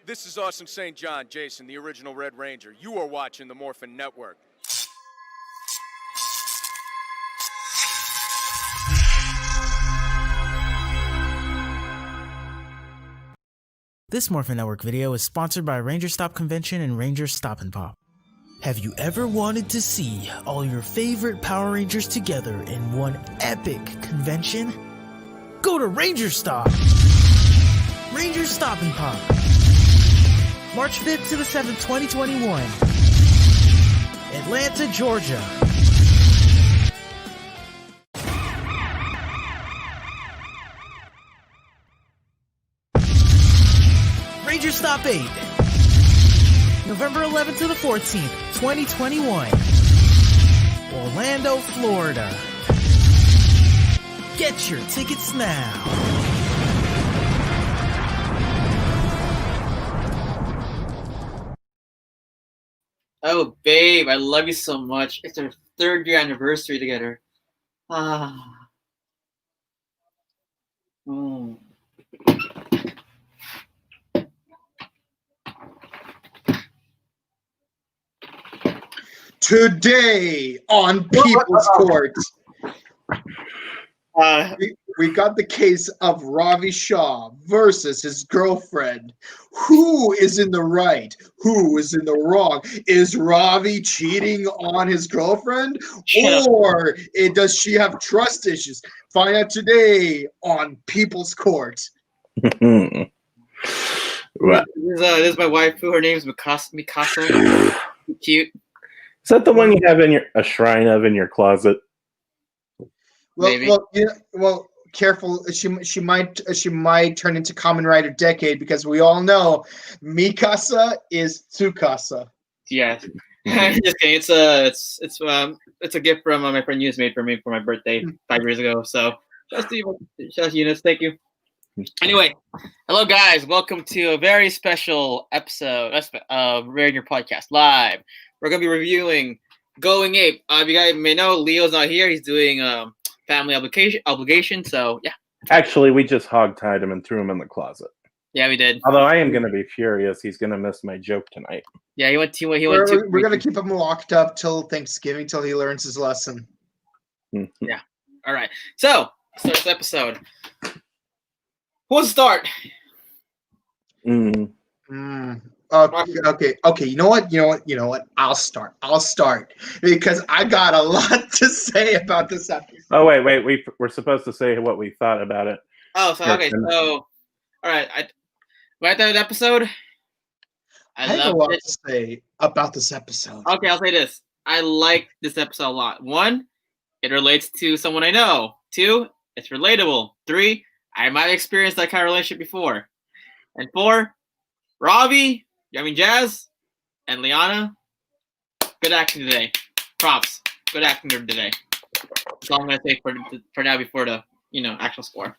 This is Austin St. John, Jason, the original Red Ranger. You are watching the Morphin Network. This Morphin Network video is sponsored by Ranger Stop Convention and Ranger Stop and Pop. Have you ever wanted to see all your favorite Power Rangers together in one epic convention? Go to Ranger Stop! Ranger Stop and Pop. March 5th to the 7th, 2021. Atlanta, Georgia. Ranger Stop 8. November 11th to the 14th, 2021. Orlando, Florida. Get your tickets now. Oh, babe, I love you so much. It's our 3rd year anniversary together. Today on People's Court, we got the case of Ravi Shah versus his girlfriend. Who is in the right? Who is in the wrong? Is Ravi cheating on his girlfriend? Or does she have trust issues? Find out today on People's Court. This is my wife. Her name is Mikasa. Cute. Is that the one you have in a shrine of in your closet? Well, careful. She might turn into Kamen Rider Decade, because we all know Mikasa is Tsukasa. Yes. Just kidding. It's a gift from my friend Eunice made for me for my birthday 5 years ago. So shout out to Eunice. Thank you. Anyway, hello guys. Welcome to a very special episode of Ranger Podcast Live. We're gonna be reviewing Going Ape. You guys may know Leo's not here. He's doing family obligation. So yeah. Actually, we just hogtied him and threw him in the closet. Yeah, we did. Although I am gonna be furious. He's gonna miss my joke tonight. Yeah, he went. We're gonna keep him locked up till Thanksgiving, till he learns his lesson. Yeah. All right. So start this episode. Who wants to start? Okay. You know what? I'll start because I got a lot to say about this episode. Oh wait. We're supposed to say what we thought about it. Oh, so okay. So, all right. That episode. I have a lot to say about this episode. Okay, I'll say this. I like this episode a lot. 1, it relates to someone I know. 2, it's relatable. 3, I might have experienced that kind of relationship before. And 4, Jazz and Liana, good acting today. Props. Good acting today. That's all I'm going to say for now before the actual score.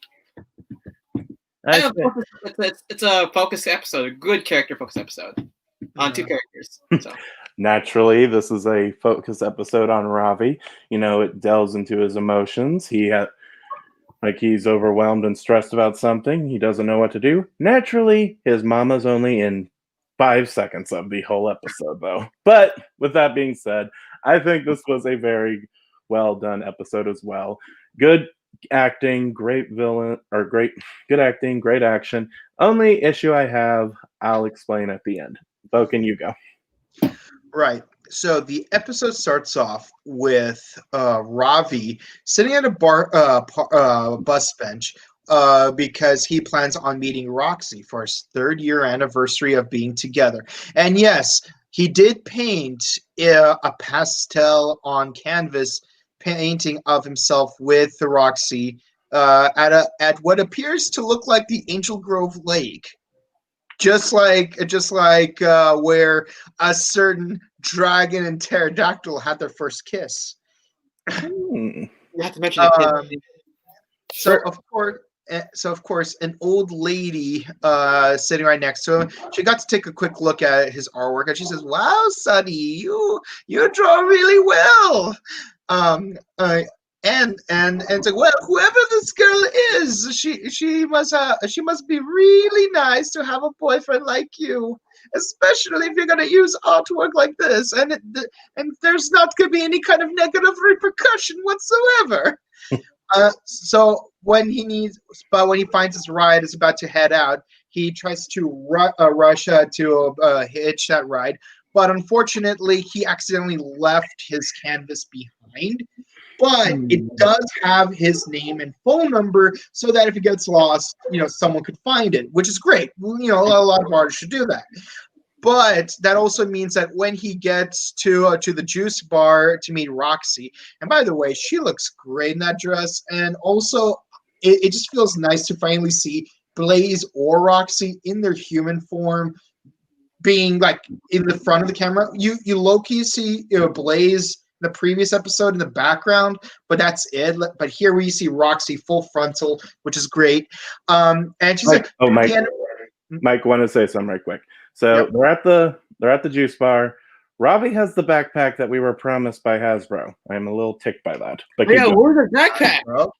It's a focus episode, a good character focus episode on 2 characters. So. Naturally, this is a focus episode on Ravi. It delves into his emotions. He's overwhelmed and stressed about something. He doesn't know what to do. Naturally, his mama's only in 5 seconds of the whole episode, though. But with that being said, I think this was a very well done episode as well. Good acting, great villain, or good acting, great action. Only issue I have, I'll explain at the end. Boken, you go. Right. So the episode starts off with Ravi sitting at a bus bench because he plans on meeting Roxy for his 3rd year anniversary of being together. And yes, he did paint a pastel on canvas painting of himself with Roxy at what appears to look like the Angel Grove Lake. Just like where a certain dragon and pterodactyl had their first kiss. You have to mention it. So of course, an old lady sitting right next to him. She got to take a quick look at his artwork, and she says, "Wow, Sonny, you draw really well." and it's like, well, whoever this girl is, she must be really nice to have a boyfriend like you, especially if you're gonna use artwork like this, and there's not gonna be any kind of negative repercussion whatsoever. So when when he finds his ride is about to head out, he tries to rush to hitch that ride, but unfortunately, he accidentally left his canvas behind. But it does have his name and phone number, so that if it gets lost, someone could find it, which is great. A lot of artists should do that. But that also means that when he gets to the juice bar to meet Roxy, and by the way, she looks great in that dress, and also it just feels nice to finally see Blaze or Roxy in their human form, being like in the front of the camera. You low-key see Blaze in the previous episode in the background, but that's it. But here we see Roxy full frontal, which is great. And she's Mike, like, Mike, want to say something right quick. So Yep. they're at the juice bar. Ravi has the backpack that we were promised by Hasbro. I'm a little ticked by that. But keep going. where's the backpack? Bro.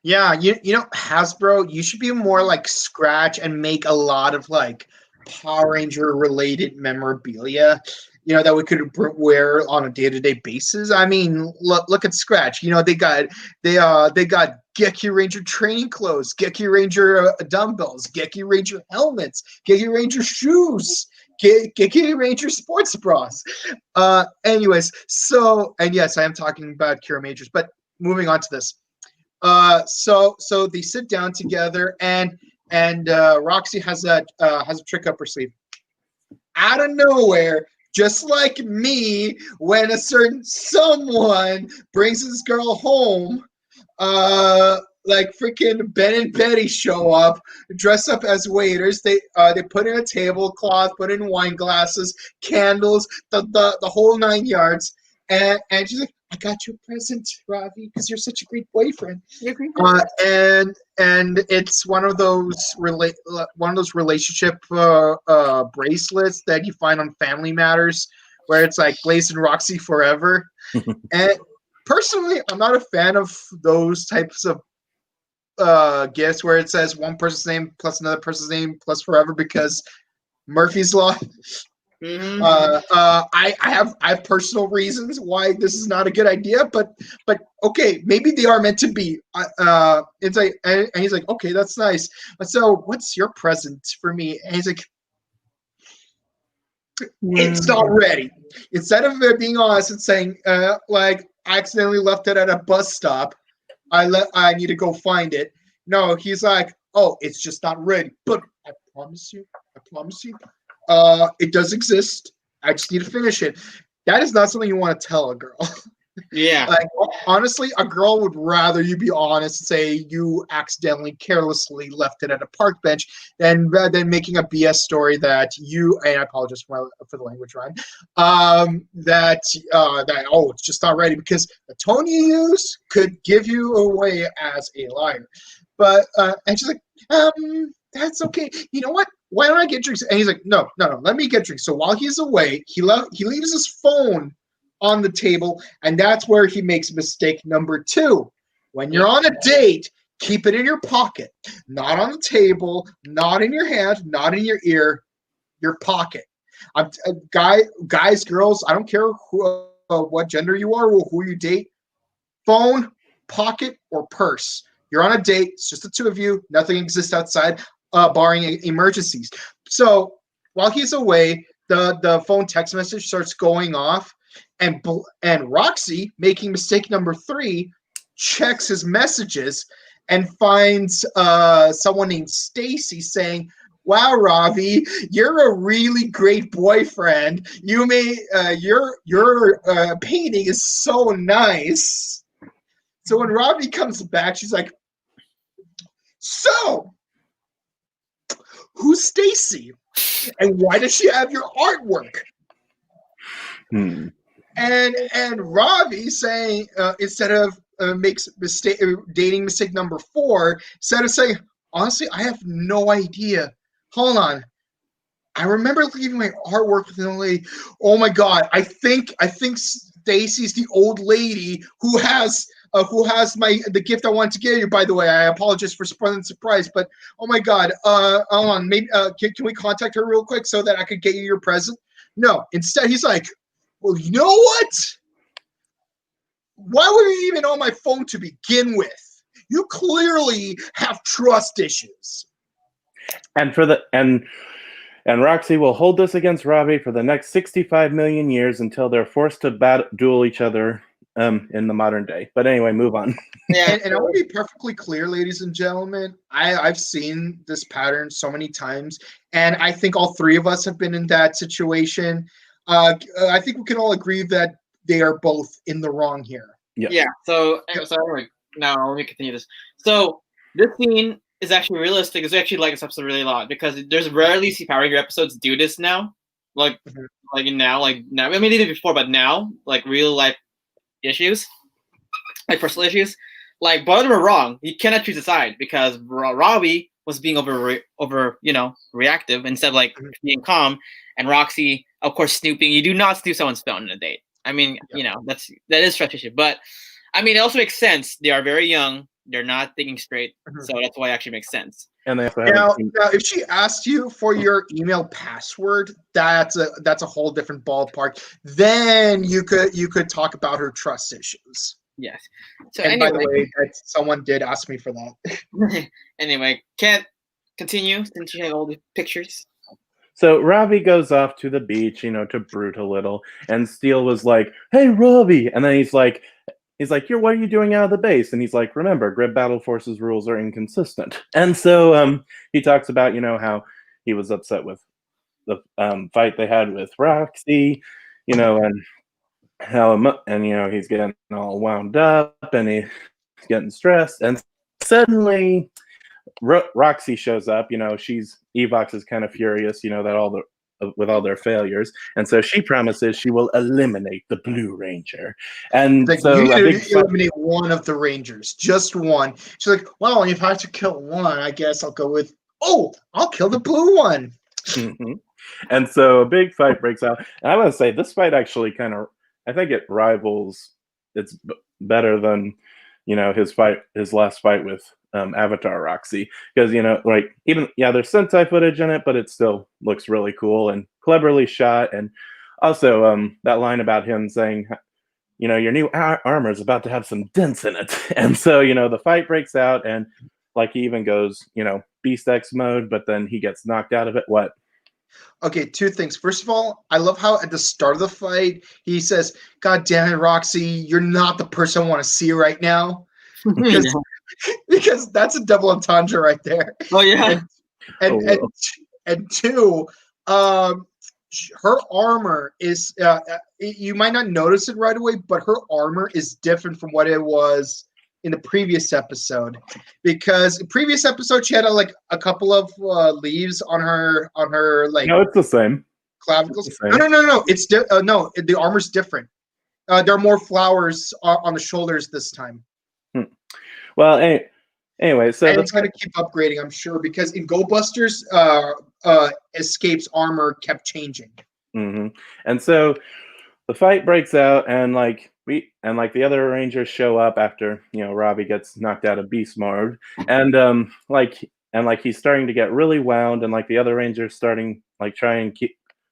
Yeah, you know, Hasbro, you should be more like Scratch and make a lot of like Power Ranger related memorabilia, that we could wear on a day-to-day basis. I mean, look at Scratch. They got Geki Ranger training clothes, Geki Ranger dumbbells, Geki Ranger helmets, Geki Ranger shoes, Geki Ranger sports bras. Anyways, and yes, I am talking about Kira Majors, but moving on to this. So they sit down together, and Roxy has a trick up her sleeve. Out of nowhere, just like me, when a certain someone brings this girl home, like freaking Ben and Betty show up, dress up as waiters. They put in a tablecloth, put in wine glasses, candles, the whole 9 yards. And she's like, I got you a present, Ravi, because you're such a great boyfriend. And it's one of those relationship bracelets that you find on Family Matters, where it's like Blaze and Roxy forever. And personally, I'm not a fan of those types of gifts where it says one person's name plus another person's name plus forever, because Murphy's Law. Mm-hmm. I have personal reasons why this is not a good idea, but okay, maybe they are meant to be. It's like, and he's like, okay, that's nice. So what's your present for me? And he's like, it's not ready. Instead of being honest and saying, like, I accidentally left it at a bus stop, I need to go find it. No, he's like, oh, it's just not ready. But I promise you, it does exist. I just need to finish it. That is not something you want to tell a girl. Yeah. Like, honestly, a girl would rather you be honest and say you accidentally, carelessly left it at a park bench than making a BS story that you, and I apologize for the language, Ryan, that it's just not ready, because the tone you use could give you away as a liar. But and she's like, that's okay. You know what? Why don't I get drinks? And he's like, no, let me get drinks. So while he's away, he leaves his phone on the table, and that's where he makes mistake number 2. When you're on a date, keep it in your pocket, not on the table, not in your hand, not in your ear, your pocket. Guys, girls, I don't care what gender you are or who you date, phone, pocket, or purse. You're on a date. It's just the two of you. Nothing exists outside, barring emergencies. So while he's away, the phone text message starts going off, and Roxy, making mistake number 3, checks his messages and finds someone named Stacy saying, "Wow, Ravi, you're a really great boyfriend. Your painting is so nice." So when Ravi comes back, she's like, "So, who's Stacy? And why does she have your artwork?" And Ravi saying, instead of dating mistake number 4, instead of saying, honestly, I have no idea. Hold on. I remember leaving my artwork with an old lady. Oh my God. I think Daisy's the old lady who has the gift I wanted to give you. By the way, I apologize for spoiling the surprise, but oh my god, hold on, maybe can we contact her real quick so that I could get you your present? No, instead he's like, well, you know what? Why were you even on my phone to begin with? You clearly have trust issues. And Roxy will hold this against Robbie for the next 65 million years until they're forced to duel each other in the modern day. But anyway, move on. Yeah, And I want to be perfectly clear, ladies and gentlemen. I've seen this pattern so many times, and I think all three of us have been in that situation. I think we can all agree that they are both in the wrong here. Yeah. So anyway, now let me continue this. So this scene is actually realistic. It's actually like this episode really a lot because there's rarely see Power Ranger episodes do this now. Like now. I mean, they did it before, but now, like real life issues, like personal issues, like both of them are wrong. You cannot choose a side because Robbie was being reactive instead of like being calm, and Roxy, of course, snooping. You do not snoop someone's phone in a date. I mean, that is trust issue, but I mean, it also makes sense. They are very young. They're not thinking straight, so that's why it actually makes sense. And they now, if she asked you for your email password, that's a whole different ballpark. Then you could talk about her trust issues. Yes. So and anyway, by the way, someone did ask me for that. Anyway, can't continue since you have all the pictures. So Robbie goes off to the beach, to brood a little, and Steele was like, "Hey, Robbie," and then he's like, what are you doing out of the base? And he's like, remember, Grid Battle Force's rules are inconsistent. And so he talks about, how he was upset with the fight they had with Roxy, and how, and, he's getting all wound up and he's getting stressed. And suddenly Roxy shows up, Evox is kind of furious, that with all their failures, and so she promises she will eliminate the Blue Ranger. And like, so you need to eliminate one of the Rangers, just one. She's like, well, if I have to kill one, I guess I'll go with, I'll kill the blue one. Mm-hmm. And so a big fight breaks out, and I want to say this fight actually I think it rivals, it's better than his last fight with Avatar Roxy, because there's Sentai footage in it, but it still looks really cool and cleverly shot. And also that line about him saying, your new armor is about to have some dents in it. And so the fight breaks out, and like he even goes Beast X mode, but then he gets knocked out of it. What? Okay, two things. First of all, I love how at the start of the fight he says, "God damn it, Roxy, you're not the person I want to see right now." Because that's a double entendre right there. Oh yeah. And two, her armor is you might not notice it right away, but her armor is different from what it was in the previous episode. Because the previous episode she had a couple of leaves on her like. No, it's the same. Clavicles. It's the same. No. It's no. The armor's different. There are more flowers on the shoulders this time. Well, anyway, so and it's going to keep upgrading, I'm sure, because in Go Busters, Escape's armor kept changing. Mm-hmm. And so the fight breaks out, and the other Rangers show up after Robbie gets knocked out of beast mode, and he's starting to get really wound, and the other Rangers starting try and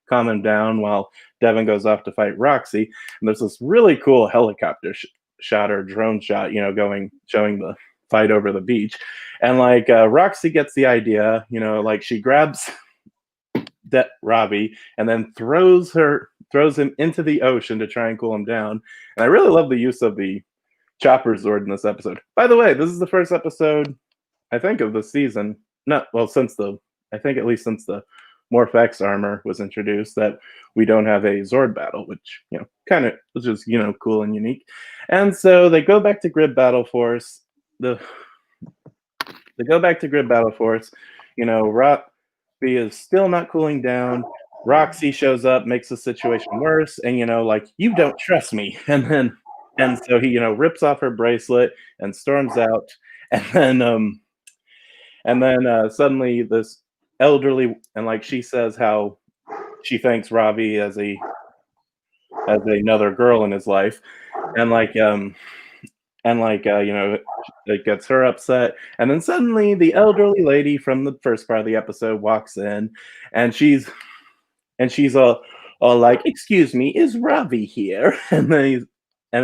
calm him down while Devin goes off to fight Roxy. And there's this really cool helicopter shot or drone shot, showing the fight over the beach, and Roxy gets the idea, she grabs Robbie and then throws him into the ocean to try and cool him down. And I really love the use of the chopper Zord in this episode. By the way, this is the first episode, I think, of the season. Since the Morph X armor was introduced, that we don't have a Zord battle, which kind of was just cool and unique. And so they go back to Grid Battle Force. Robbie is still not cooling down. Roxy shows up, makes the situation worse, and you don't trust me. And so he rips off her bracelet and storms out, and then suddenly this elderly, and she says how she thanks Robbie as as another girl in his life, and it gets her upset, and then suddenly the elderly lady from the first part of the episode walks in, and she's all like, "Excuse me, is Ravi here?" And then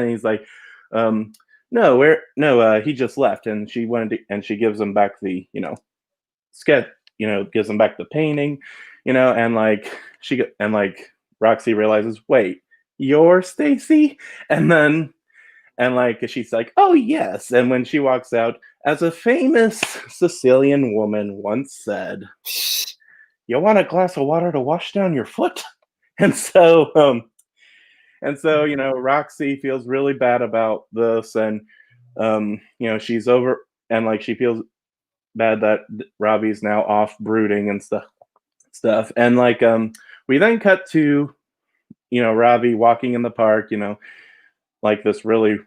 he's like, "No, he just left." And she gives him back the sketch, gives him back the painting, and Roxy realizes, wait, you're Stacy, and then she's like, oh yes, and when she walks out, as a famous Sicilian woman once said, "You want a glass of water to wash down your foot?" And so, Roxy feels really bad about this, and she's over, and she feels bad that Robbie's now off brooding and stuff, and we then cut to Robbie walking in the park, this really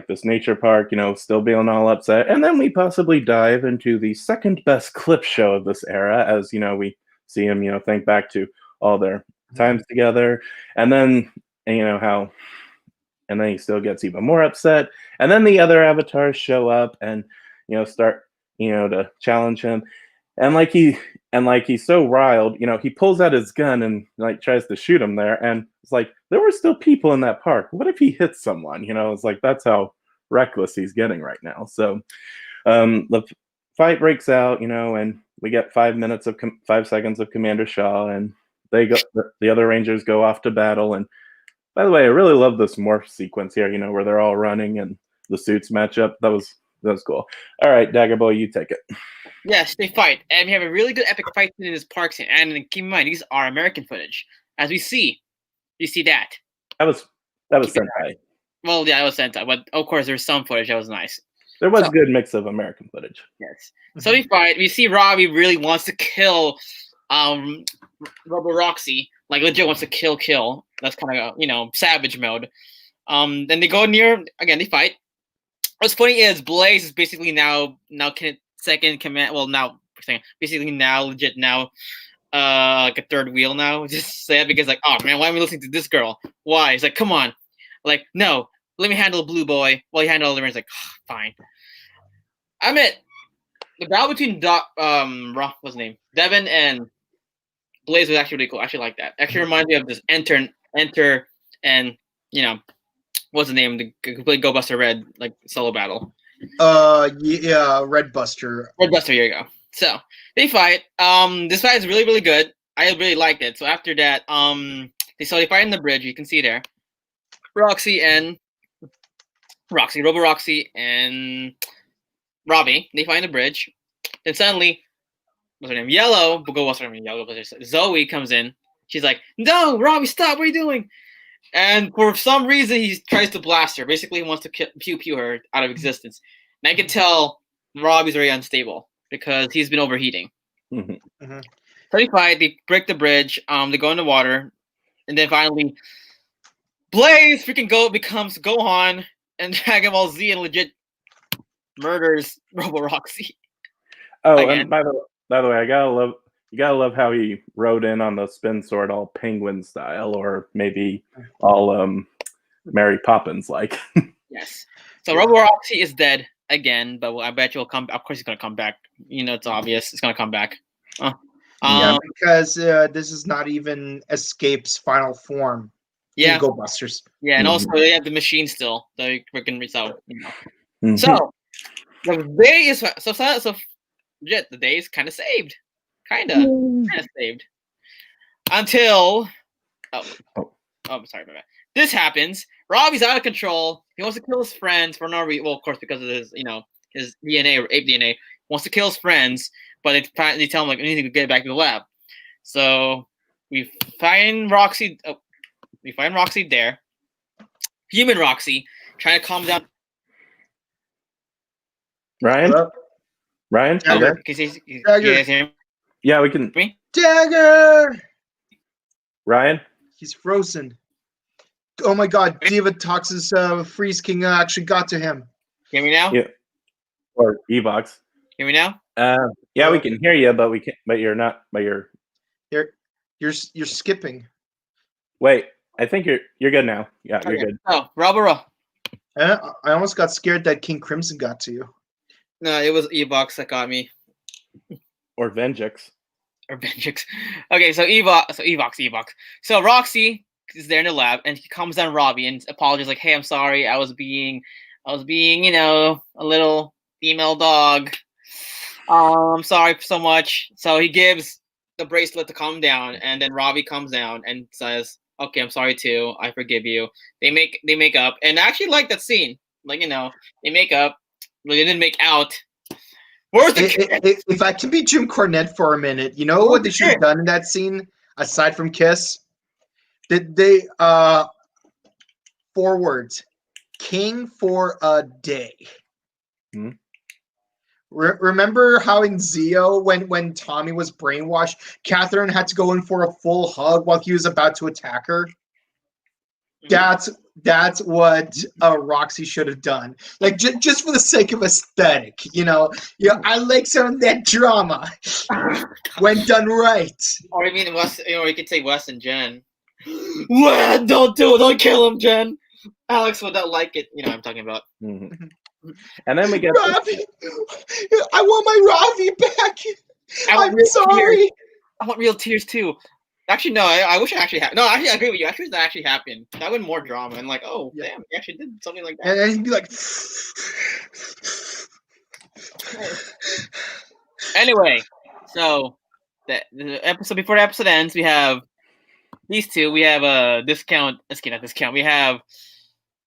this nature park, still being all upset, and then we possibly dive into the second best clip show of this era, as we see him think back to all their times together, and then and then he still gets even more upset, and then the other avatars show up and start to challenge him, and he's so riled, he pulls out his gun and tries to shoot him there, and it's like there were still people in that park. What if he hits someone? It's like that's how reckless he's getting right now. So the fight breaks out, and we get 5 seconds of Commander Shaw, and the other Rangers go off to battle. And by the way, I really love this morph sequence here, where they're all running and the suits match up. That was cool. All right, Dagger Boy, you take it. Yes, they fight, and we have a really good epic fight scene in this park scene. And keep in mind, these are American footage, as we see. You see that? That was Sentai. Well, yeah, it was Sentai, but of course, there's some footage that was nice. There was a good mix of American footage. Yes. So we fight. We see Robbie really wants to kill Robo Roxy, legit wants to kill. That's kind of savage mode. Then they go near again. They fight. What's funny is Blaze is basically now second command. Well, now basically legit now, like a third wheel now. Just sad because oh man, why am I listening to this girl? Why? He's like, come on, no, let me handle Blue Boy while you handle the rest. Fine. I admit the battle between what's his name, Devin and Blaze was actually really cool. I actually like that. Actually reminds me of this enter, and what's the name? The complete Go Buster Red solo battle. Red Buster. Red Buster. Here you go. So they fight. This fight is really really good. I really liked it. So after that, they fight in the bridge. You can see there, Robo Roxy and Robbie. They fight in the bridge. Then suddenly, what's her name? Yellow. Zoe comes in. She's like, "No, Robbie, stop! What are you doing?" And for some reason, he tries to blast her. Basically, he wants to pew her out of existence. And I can tell Robbie's very unstable because he's been overheating. Mm-hmm. Mm-hmm. So they fight. They break the bridge. They go in the water, and then finally, Blaze becomes Gohan, and Dragon Ball Z and legit murders Robo Roxy. Oh, again. And by the way, you gotta love how he rode in on the spin sword all penguin style, or maybe all Mary Poppins like. Yes. So Robo Roxy is dead again, but I bet you'll come. Of course, he's gonna come back. It's obvious. It's gonna come back. Yeah, because this is not even Escape's final form. Yeah. Go Busters. Yeah, and also they have the machine still. So freaking result. Mm-hmm. So the day is legit. The day is kind of saved. Kind of saved. Until sorry about that. This happens. Robbie's out of control. He wants to kill his friends for no reason. Well, of course, because of his his DNA or ape DNA. Wants to kill his friends, but they tell him we need to get back to the lab. So we find Roxy. We find Roxy there. Human Roxy trying to calm down. Ryan? Hello? Ryan? Dagger. Dagger. Yeah, we can. Me? Dagger! Ryan? He's frozen. Oh my god, Diva Tox's Freeze King actually got to him. Hear me now? Yeah. Or Evox. Hear me now? Yeah, we can hear you, but we can't. But you're not. But you're You're skipping. Wait. I think you're good now. Yeah, you're Okay. good. Oh, Robert. I almost got scared that King Crimson got to you. No, it was Evox that got me. Or Venjix. Or Benjix. Okay, so Evox. So Roxy is there in the lab, and he comes down Robbie and apologizes, like, "Hey, I'm sorry. I was being, a little female dog. I'm sorry so much." So he gives the bracelet to calm down, and then Robbie comes down and says, "Okay, I'm sorry too. I forgive you." They make up, and I actually like that scene. Like, they make up, but they didn't make out. Where's the If I can be Jim Cornette for a minute, you know what they should have done in that scene aside from kiss? Did they 4 words? King for a day. Hmm? Remember how in Zio, when Tommy was brainwashed, Catherine had to go in for a full hug while he was about to attack her? That's what Roxy should have done. Like just for the sake of aesthetic, I like some of that drama when done right. Or you mean Wes? Or you could say Wes and Jen. What? Don't do it! Don't kill him, Jen. Alex would not like it. You know what I'm talking about. Mm-hmm. And then we get Ravi. I want my Ravi back. I'm sorry. Tears. I want real tears too. Actually, no. I wish I actually had. No, actually, I agree with you. I wish that actually happened. That would more drama and like, oh damn, he actually did something like that. And he'd be like. Anyway, so the episode before the episode ends, we have these two. We have a discount. Not discount. We have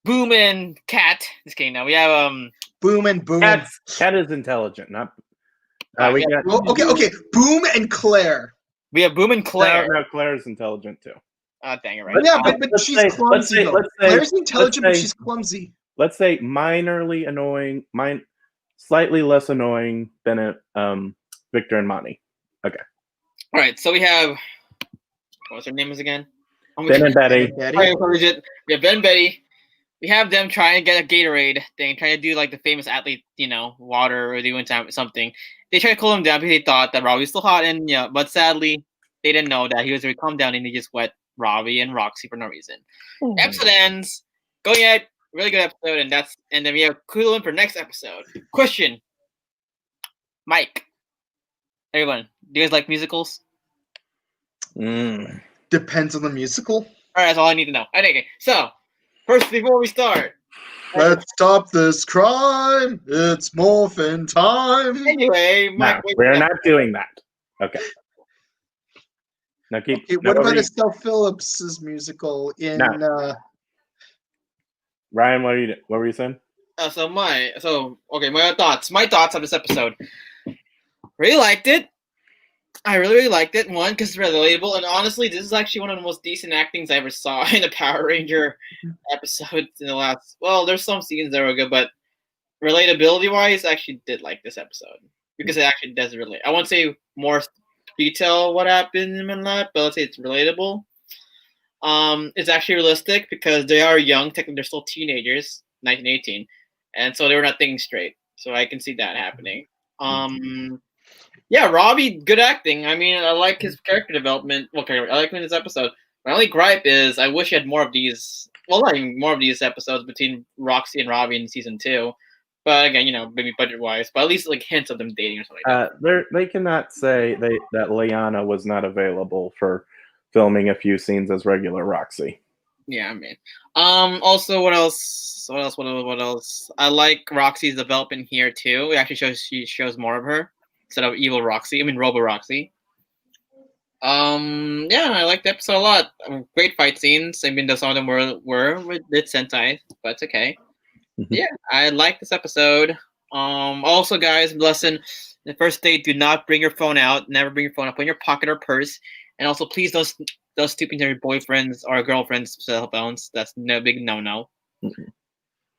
Boom and Cat. This game now. We have Boom and Boom. Cat is intelligent, not. We got okay. Boom and Claire. We have Boom and Claire. No, Claire's intelligent too. Dang it, right? But yeah, but she's clumsy. Claire's intelligent, but she's clumsy. Let's say minorly annoying, slightly less annoying than Victor and Monty. Okay. All right, so we have what's their names again? Ben and Betty. We have Ben and Betty. We have them trying to get a Gatorade thing, trying to do like the famous athlete, water or doing something. They tried to cool him down because they thought that Robbie was still hot, and but sadly, they didn't know that he was going to come down and they just wet Robbie and Roxy for no reason. Episode ends. Going at really good episode, and then we have cool for next episode. Question, Mike. Everyone, do you guys like musicals? Depends on the musical. All right, that's all I need to know. Okay, so first, before we start, let's stop this crime. It's morphin' time. Anyway, Mike, no, we're not doing that. Okay. Now keep. Okay, what about Estelle Phillips's musical in? No. Ryan, what were you saying? My thoughts. My thoughts on this episode. Really liked it. I really liked it. One, because it's relatable, and honestly, this is actually one of the most decent actings I ever saw in a Power Ranger episode in the last. Well, there's some scenes that were good, but relatability-wise, I actually did like this episode because it actually does relate. I won't say more detail what happened in that, but let's say it's relatable. It's actually realistic because they are young. Technically, they're still teenagers, 1918, and so they were not thinking straight. So I can see that happening. Yeah, Robbie, good acting. I mean, I like his character development. Okay, I like him in this episode. My only gripe is I wish he had more of these. Well, not even more of these episodes between Roxy and Robbie in season 2. But again, maybe budget-wise, but at least like hints of them dating or something like that. They cannot say that Liana was not available for filming a few scenes as regular Roxy. Yeah, I mean. Also, what else? I like Roxy's development here too. It actually shows more of her instead of evil Roxy. I mean, Robo Roxy. Yeah, I liked the episode a lot. Great fight scenes. I mean, some of them were with Sentai, but it's okay. Yeah, I like this episode. Also, guys, lesson: the first date, do not bring your phone out. Never bring your phone up in your pocket or purse. And also, please don't stooping to your boyfriends or girlfriends' cell phones. That's no big no. But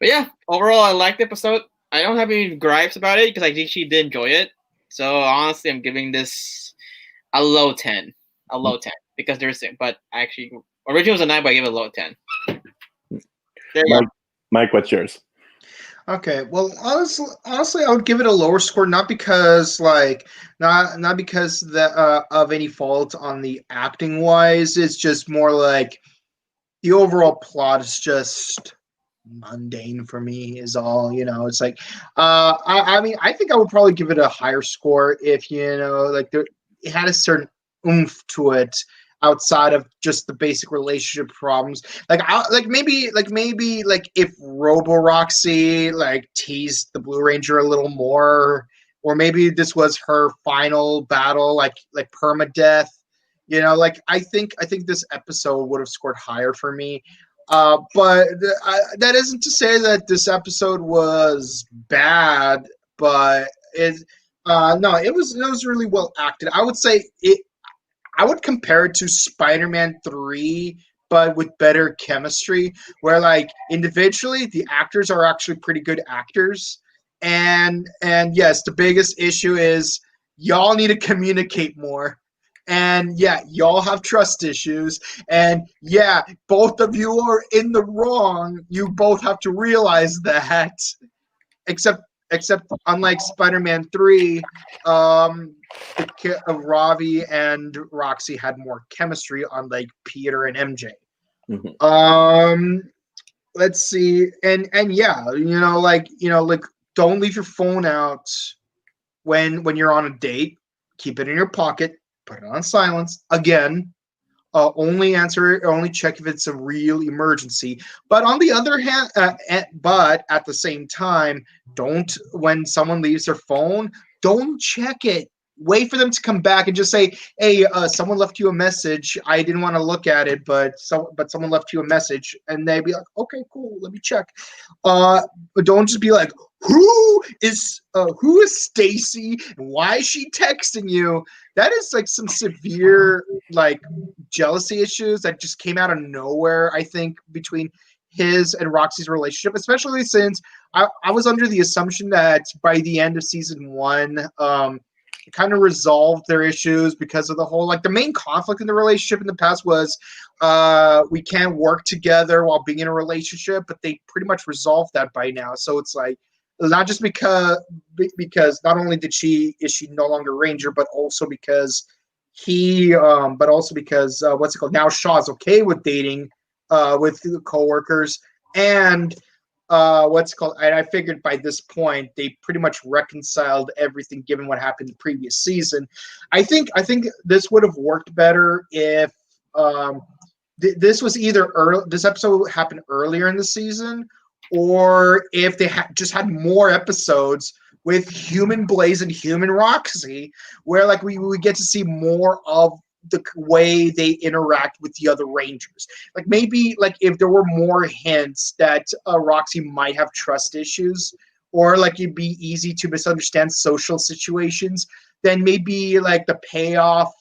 yeah, overall, I liked the episode. I don't have any gripes about it because I think she did enjoy it. So honestly, I'm giving this a low 10. A low 10 because there's, but actually, original was a 9, but I gave it a low 10. There you go. Mike, what's yours? Okay, well, honestly, I would give it a lower score, not because not because of any fault on the acting wise. It's just more like the overall plot is just mundane for me. Is all It's like, I mean, I think I would probably give it a higher score if like it had a certain oomph to it outside of just the basic relationship problems. Maybe if Robo Roxy like teased the Blue Ranger a little more, or maybe this was her final battle, like permadeath. I think this episode would have scored higher for me. But that isn't to say that this episode was bad, but no, it was really well acted. I would say it. I would compare it to Spider-Man 3, but with better chemistry, where like individually the actors are actually pretty good actors. And yes, the biggest issue is y'all need to communicate more. And yeah, y'all have trust issues. And yeah, both of you are in the wrong. You both have to realize that. Except unlike Spider-Man 3, Ravi and Roxy had more chemistry, unlike Peter and MJ. Let's see, and yeah, don't leave your phone out when you're on a date. Keep it in your pocket. Put it on silence. Again, only check if it's a real emergency. But on the other hand, but at the same time, when someone leaves their phone, don't check it. Wait for them to come back and just say, "Hey, someone left you a message. I didn't want to look at it, but someone left you a message," and they'd be like, "Okay, cool, let me check." But don't just be like, "Who is Stacy and why is she texting you?" That is like some severe like jealousy issues that just came out of nowhere. I think between his and Roxy's relationship, especially since I was under the assumption that by the end of season 1, kind of resolved their issues because of the whole the main conflict in the relationship in the past was we can't work together while being in a relationship, but they pretty much resolved that by now. So it's like not just because not only is she no longer Ranger, but also because what's it called, now Shaw's okay with dating with coworkers, and what's it called, and I figured by this point they pretty much reconciled everything given what happened the previous season. I think this would have worked better if this was either this episode happened earlier in the season, or if they just had more episodes with Human Blaze and Human Roxy, where we get to see more of the way they interact with the other Rangers. Maybe if there were more hints that Roxy might have trust issues, or it'd be easy to misunderstand social situations, then maybe the payoff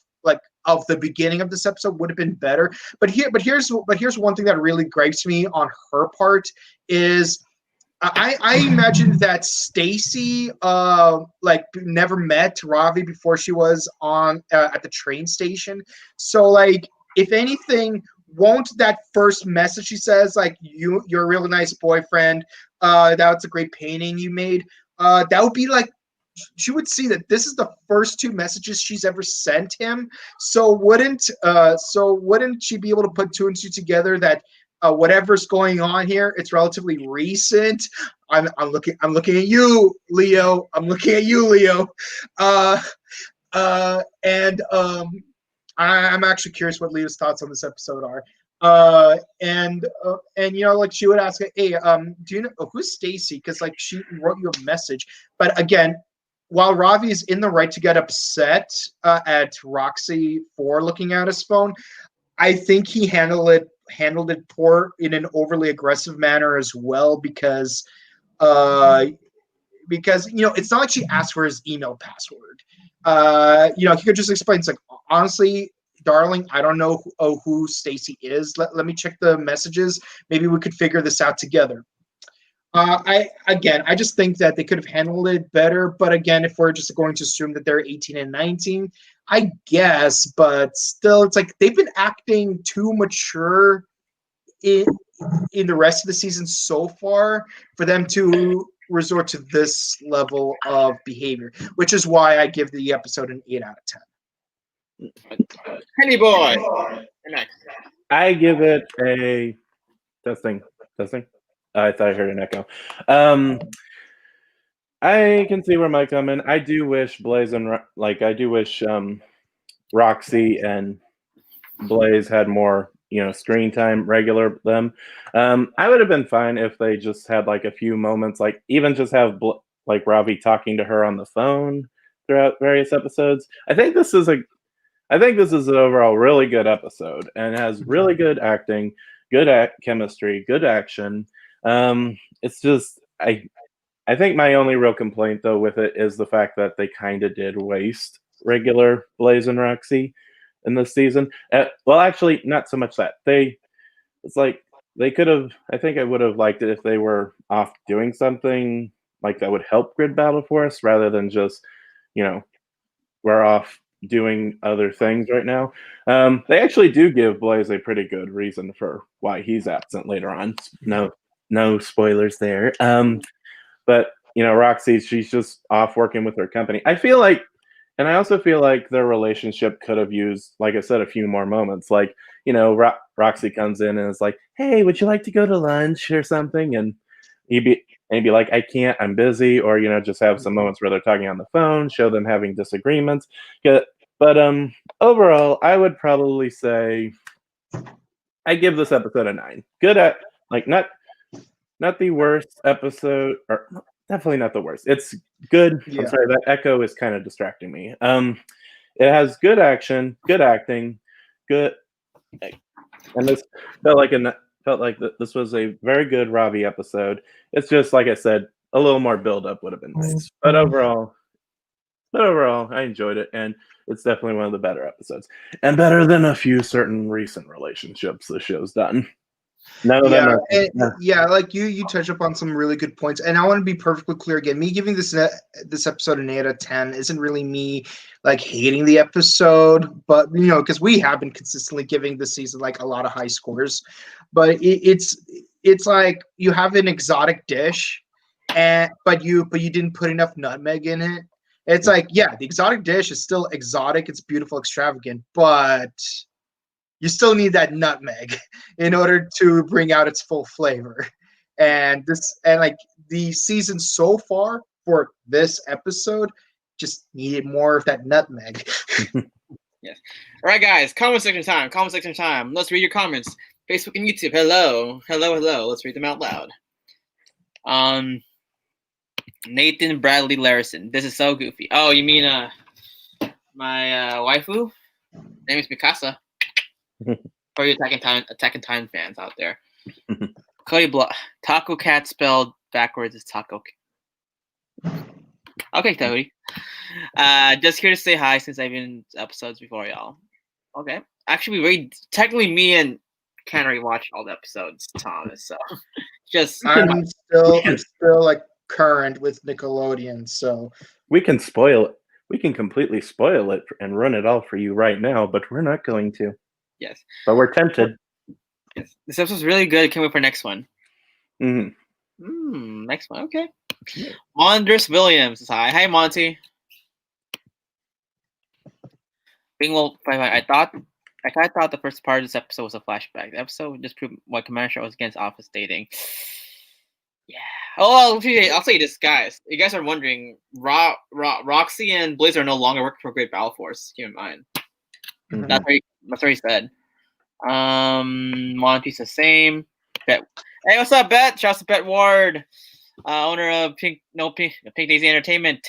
of the beginning of this episode would have been better. But here's one thing that really gripes me on her part is I imagine that Stacy never met Ravi before she was on at the train station. So if anything, won't that first message she says you're a really nice boyfriend, that's a great painting you made, that would be she would see that this is the first 2 messages she's ever sent him. So wouldn't she be able to put 2 and 2 together that whatever's going on here, it's relatively recent? I'm looking at you, Leo. I'm looking at you, Leo. And I'm actually curious what Leo's thoughts on this episode are. And she would ask, "Hey, do you know who's Stacy?" Because she wrote you a message. But again, while Ravi is in the right to get upset at Roxy for looking at his phone, I think he handled it poor in an overly aggressive manner as well, because it's not like she asked for his email password. He could just explain. It's honestly, darling, I don't know who Stacy is. Let me check the messages. Maybe we could figure this out together. I just think that they could have handled it better. But again, if we're just going to assume that they're 18 and 19, I guess. But still, it's they've been acting too mature in the rest of the season so far for them to resort to this level of behavior, which is why I give the episode an 8 out of 10. Penny boy. Next. I give it a testing. I thought I heard an echo. I can see where Mike come in. I do wish Blaze and I do wish Roxy and Blaze had more, screen time, regular them. I would have been fine if they just had like a few moments, like even just have like Ravi talking to her on the phone throughout various episodes. I think this is an overall really good episode and has really good acting, good chemistry, good action. It's just I think my only real complaint though with it is the fact that they kind of did waste regular Blaze and Roxy in this season. Well, actually, not so much that it's like they could have. I think I would have liked it if they were off doing something like that would help Grid Battle Force rather than just, we're off doing other things right now. They actually do give Blaze a pretty good reason for why he's absent later on. No spoilers there. But Roxy, she's just off working with her company. And I also feel like their relationship could have used, like I said, a few more moments. Like, Roxy comes in and is like, "Hey, would you like to go to lunch or something?" And he'd be like, "I can't, I'm busy," or just have some moments where they're talking on the phone, show them having disagreements. But overall, I would probably say I give this episode a 9. Good at not the worst episode, or definitely not the worst. It's good. Yeah. I'm sorry, that echo is kind of distracting me. It has good action, good acting, good, and this felt like this was a very good Ravi episode. It's just like I said, a little more build up would have been nice. But overall, I enjoyed it, and it's definitely one of the better episodes, and better than a few certain recent relationships the show's done. None of them are. Like you touch upon some really good points, and I want to be perfectly clear again. Me giving this episode an 8 out of 10 isn't really me like hating the episode, but because we have been consistently giving this season like a lot of high scores, but it's like you have an exotic dish, but you didn't put enough nutmeg in it. It's like, yeah, the exotic dish is still exotic, it's beautiful, extravagant, but you still need that nutmeg in order to bring out its full flavor. And like the season so far for this episode just needed more of that nutmeg. Yes. All right, guys. Comment section time. Let's read your comments. Facebook and YouTube. Hello. Let's read them out loud. Nathan Bradley Larison. This is so goofy. Oh, you mean my waifu? Name is Mikasa. For you Attack on Titan fans out there. Cody Block. Taco Cat spelled backwards is Taco. Okay, Cody. Just here to say hi since I've been in episodes before y'all. Okay. Actually, technically me and Canary watched all the episodes, Thomas. So just I'm still like current with Nickelodeon, so we can spoil it. We can completely spoil it and run it all for you right now, but we're not going to. Yes. But we're tempted. Yes. This episode's really good. Can't wait for next one. Mm-hmm. Next one. Okay. Yeah. Mondris Williams is hi. Hi, Monty. I thought the first part of this episode was a flashback. The episode just proved why Commander Shot was against office dating. Yeah. Oh, I'll tell you this, guys. You guys are wondering, Roxy and Blaze are no longer working for Great Battle Force. Keep in mind. Mm-hmm. That's what he said. Monty's the same. Bet. Hey, what's up, Bet? Shouts to Bet Ward, owner of Pink Daisy Entertainment,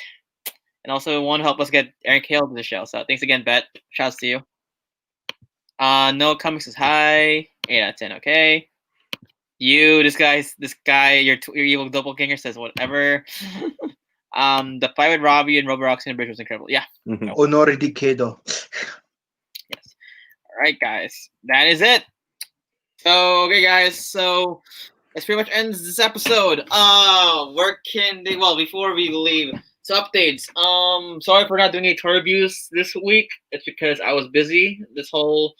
and also want to help us get Aaron Cale to the show. So thanks again, Bet. Shouts to you. No Comics is high. 8 out of 10. Okay. You, this guy, your evil doppelganger says whatever. The fight with Robbie and Roborox in the bridge was incredible. Yeah. Mm-hmm. Honore di Kedo. Yes. All right, guys. That is it. So, okay, guys. So, this pretty much ends this episode. Before we leave, so updates. Sorry for not doing any tour reviews this week. It's because I was busy this whole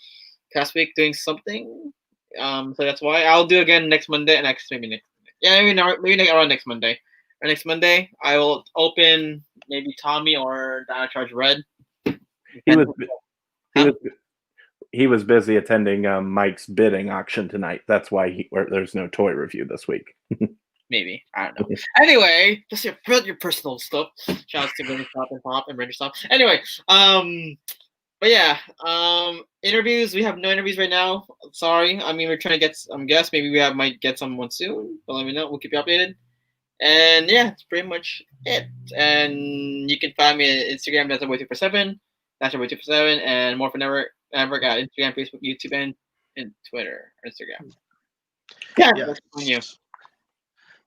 past week doing something. So that's why I'll do it again next Monday. Maybe around next Monday. Or next Monday, I will open maybe Tommy or Dino Charge Red. he was busy attending Mike's bidding auction tonight. That's why there's no toy review this week. Maybe. I don't know. Anyway, just your personal stuff. Shout out to Ranger Stop and Pop and Ranger Stop. Anyway, but yeah, interviews. We have no interviews right now. Sorry. I mean, we're trying to get some guests. Maybe we might get someone soon. But let me know. We'll keep you updated. And yeah, it's pretty much it. And you can find me on Instagram. That's Boy247. That's Boy247. And Morphin Network at Instagram, Facebook, YouTube, and Twitter or Instagram. Yeah, that's on you.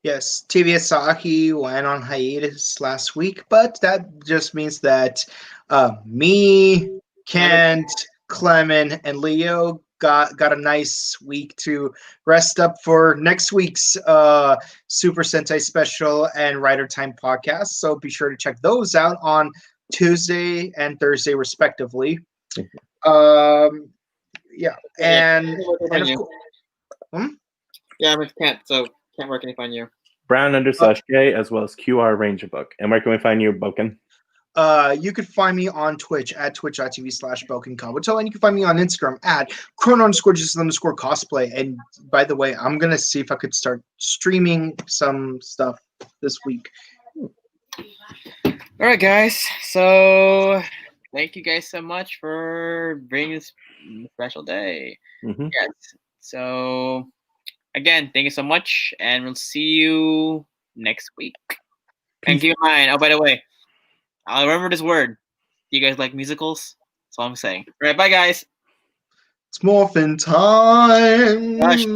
Yes, TV Asahi went on hiatus last week, but that just means that me, Kent, Clement, and Leo got a nice week to rest up for next week's Super Sentai special and Rider Time podcast. So be sure to check those out on Tuesday and Thursday, respectively. Yeah, and of course, yeah, I can't. So can't work any find you. Brown_J as well as QR Ranger Book. And where can we find you, Boken? You could find me on Twitch at twitch.tv/BokenKabuto, and you can find me on Instagram at chrono_just_cosplay. And by the way, I'm gonna see if I could start streaming some stuff this week. All right, guys. So thank you guys so much for bringing this special day. Mm-hmm. Yes. So again, thank you so much, and we'll see you next week. And keep in mind, oh, by the way, I'll remember this word. Do you guys like musicals? That's all I'm saying. All right, bye, guys. It's morphin' time. Gosh.